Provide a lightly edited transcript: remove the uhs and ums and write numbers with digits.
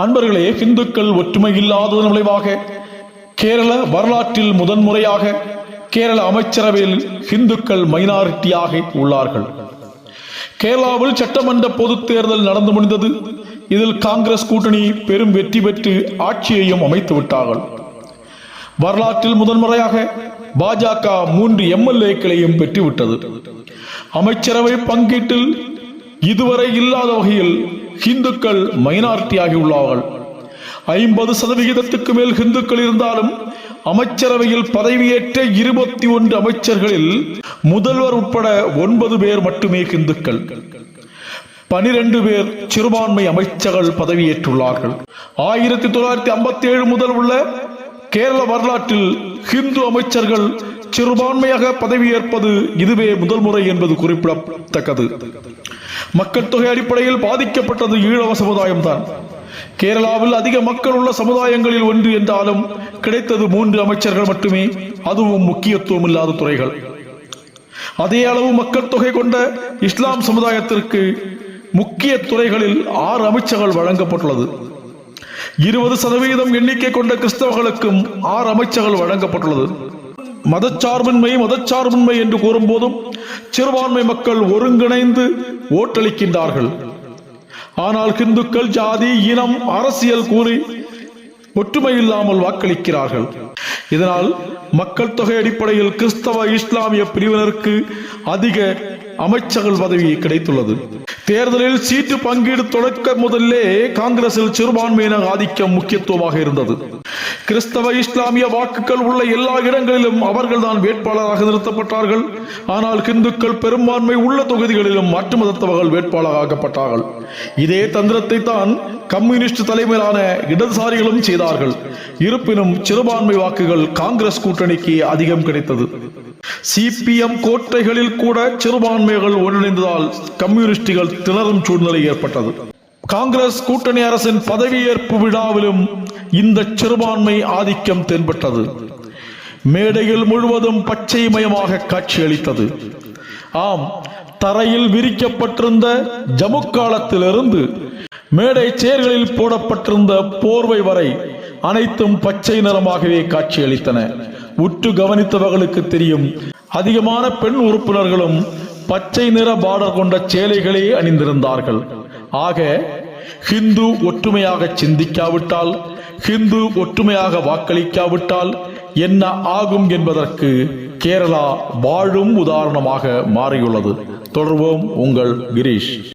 அன்பர்களே, இந்துக்கள் ஒற்றுமை இல்லாததன் விளைவாக கேரள வரலாற்றில் முதன்முறையாக கேரள அமைச்சரவையில் இந்துக்கள் மைனாரிட்டியாக உள்ளார்கள். கேரளாவில் சட்டமன்ற பொதுத் தேர்தல் நடந்து முடிந்தது. இதில் காங்கிரஸ் கூட்டணி பெரும் வெற்றி பெற்று ஆட்சியையும் அமைத்து விட்டார்கள். வரலாற்றில் முதன்முறையாக பாஜக 3 MLA-களையும் பெற்றுவிட்டது. அமைச்சரவை பங்கீட்டில் இதுவரை இல்லாத வகையில் இந்துக்கள் மைனாரிட்டியாகி உள்ளார்கள். 50% மேல் இந்துக்கள் இருந்தாலும் அமைச்சரவையில் பதவியேற்ற 21 அமைச்சர்களில் முதல்வர் உட்பட 9 பேர் மட்டுமே இந்துக்கள். 12 பேர் சிறுபான்மை அமைச்சர்கள் பதவியேற்றுள்ளார்கள். 1957 முதல் உள்ள கேரள வரலாற்றில் இந்து அமைச்சர்கள் சிறுபான்மையாக பதவியேற்பது இதுவே முதல் முறை என்பது குறிப்பிடத்தக்கது. மக்கள் தொகை அடிப்படையில் பாதிக்கப்பட்டது ஈழவ சமுதாயம்தான். கேரளாவில் அதிக மக்கள் உள்ள சமுதாயங்களில் ஒன்று என்றாலும் கிடைத்தது 3 அமைச்சர்கள் மட்டுமே, அதுவும் முக்கியத்துவம் இல்லாத துறைகள். அதே அளவு மக்கள் தொகை கொண்ட இஸ்லாம் சமுதாயத்திற்கு முக்கிய துறைகளில் 6 அமைச்சர்கள் வழங்கப்பட்டுள்ளது. 20% எண்ணிக்கை கொண்ட கிறிஸ்தவர்களுக்கும் 6 அமைச்சர்கள் வழங்கப்பட்டுள்ளது. மதச்சார்பின்மை என்று கூறும் போதும் சிறுபான்மை மக்கள் ஒருங்கிணைந்து ஓட்டளிக்கின்றார்கள். ஆனால் இந்துக்கள் ஜாதி, இனம், அரசியல் கூறி ஒற்றுமை இல்லாமல் வாக்களிக்கிறார்கள். இதனால் மக்கள் தொகை அடிப்படையில் கிறிஸ்தவ இஸ்லாமிய பிரிவினருக்கு அதிக அமைச்சர்கள் பதவி கிடைத்துள்ளது. தேர்தலில் சீட்டு பங்கீடு தொடக்க முதலே காங்கிரசில் சிறுபான்மையினர் ஆதிக்கம் முக்கியத்துவமாக இருந்தது. கிறிஸ்தவ இஸ்லாமிய வாக்குகள் உள்ள எல்லா இடங்களிலும் அவர்கள்தான் வேட்பாளராக நிறுத்தப்பட்டார்கள். ஆனால் இந்துக்கள் பெரும்பான்மை உள்ள தொகுதிகளிலும் மற்ற மதத்தவர்கள் வேட்பாளராக்கப்பட்டார்கள். இதே தந்திரத்தை தான் கம்யூனிஸ்ட் தலைமையிலான இடதுசாரிகளும் செய்தார்கள். இருப்பினும் சிறுபான்மை வாக்குகள் காங்கிரஸ் கூட்டணிக்கு அதிகம் கிடைத்தது. CPM கோட்டைகளில் கூட சிறுபான்மைகள் ஒன்றிணைந்ததால் கம்யூனிஸ்டுகள் திணறும் சூழ்நிலை ஏற்பட்டது. காங்கிரஸ் கூட்டணி அரசின் பதவியேற்பு விழாவிலும் இந்த சிறுபான்மை ஆதிக்கம் தென்பட்டது. மேடையில் முழுவதும் பச்சைமயமாக காட்சியளித்தது. ஆம், தரையில் விரிக்கப்பட்டிருந்த ஜமுக்காலத்திலிருந்து மேடை சேர்களில் போடப்பட்டிருந்த போர்வை வரை அனைத்தும் பச்சை நிறமாகவே காட்சியளித்தன. உற்று கவனித்தவர்களுக்கு தெரியும், அதிகமான பெண் உறுப்பினர்களும் பச்சை நிற பார்டர் கொண்ட சேலைகளே அணிந்திருந்தார்கள். ஆக ஹிந்து ஒற்றுமையாக சிந்திக்காவிட்டால், ஹிந்து ஒற்றுமையாக வாக்களிக்காவிட்டால் என்ன ஆகும் என்பதற்கு கேரளா வாழும் உதாரணமாக மாறியுள்ளது. தொடர்வோம். உங்கள் கிரீஷ்.